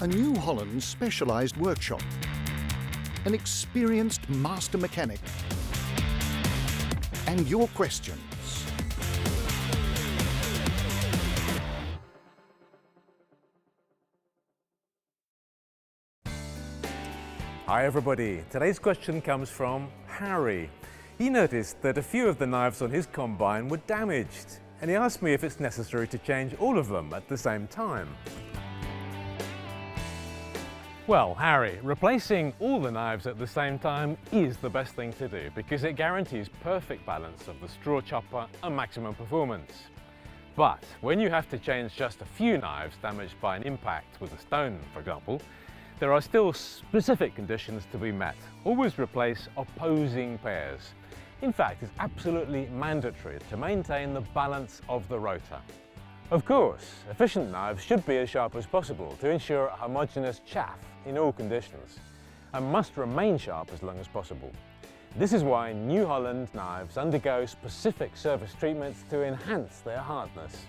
A New Holland specialised workshop, an experienced master mechanic, and your questions. Hi everybody, today's question comes from Harry. He noticed that a few of the knives on his combine were damaged, and he asked me if it's necessary to change all of them at the same time. Well, Harry, replacing all the knives at the same time is the best thing to do because it guarantees perfect balance of the straw chopper and maximum performance. But when you have to change just a few knives damaged by an impact with a stone, for example, there are still specific conditions to be met. Always replace opposing pairs. In fact, it's absolutely mandatory to maintain the balance of the rotor. Of course, efficient knives should be as sharp as possible to ensure a homogeneous chaff in all conditions, and must remain sharp as long as possible. This is why New Holland knives undergo specific surface treatments to enhance their hardness.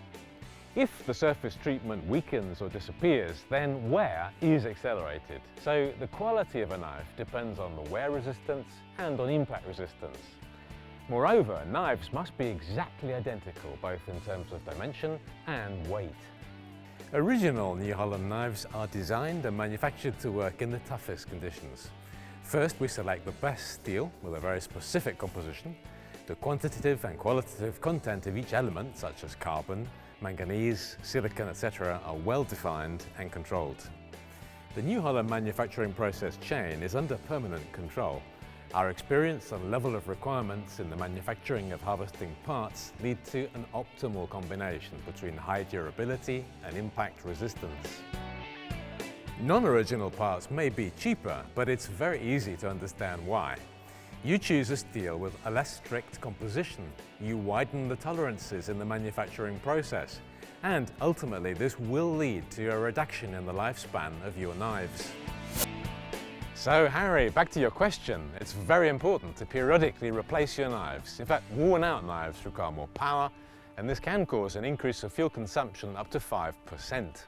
If the surface treatment weakens or disappears, then wear is accelerated. So the quality of a knife depends on the wear resistance and on impact resistance. Moreover, knives must be exactly identical, both in terms of dimension and weight. Original New Holland knives are designed and manufactured to work in the toughest conditions. First, we select the best steel with a very specific composition. The quantitative and qualitative content of each element, such as carbon, manganese, silicon, etc., are well defined and controlled. The New Holland manufacturing process chain is under permanent control. Our experience and level of requirements in the manufacturing of harvesting parts lead to an optimal combination between high durability and impact resistance. Non-original parts may be cheaper, but it's very easy to understand why. You choose a steel with a less strict composition, you widen the tolerances in the manufacturing process, and ultimately this will lead to a reduction in the lifespan of your knives. So Harry, back to your question. It's very important to periodically replace your knives. In fact, worn out knives require more power, and this can cause an increase of fuel consumption up to 5%.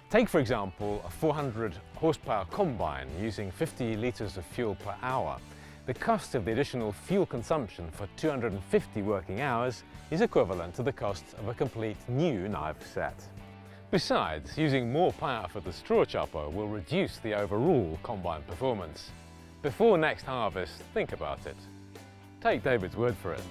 Take, for example, a 400 horsepower combine using 50 litres of fuel per hour. The cost of the additional fuel consumption for 250 working hours is equivalent to the cost of a complete new knife set. Besides, using more power for the straw chopper will reduce the overall combine performance. Before next harvest, think about it. Take David's word for it.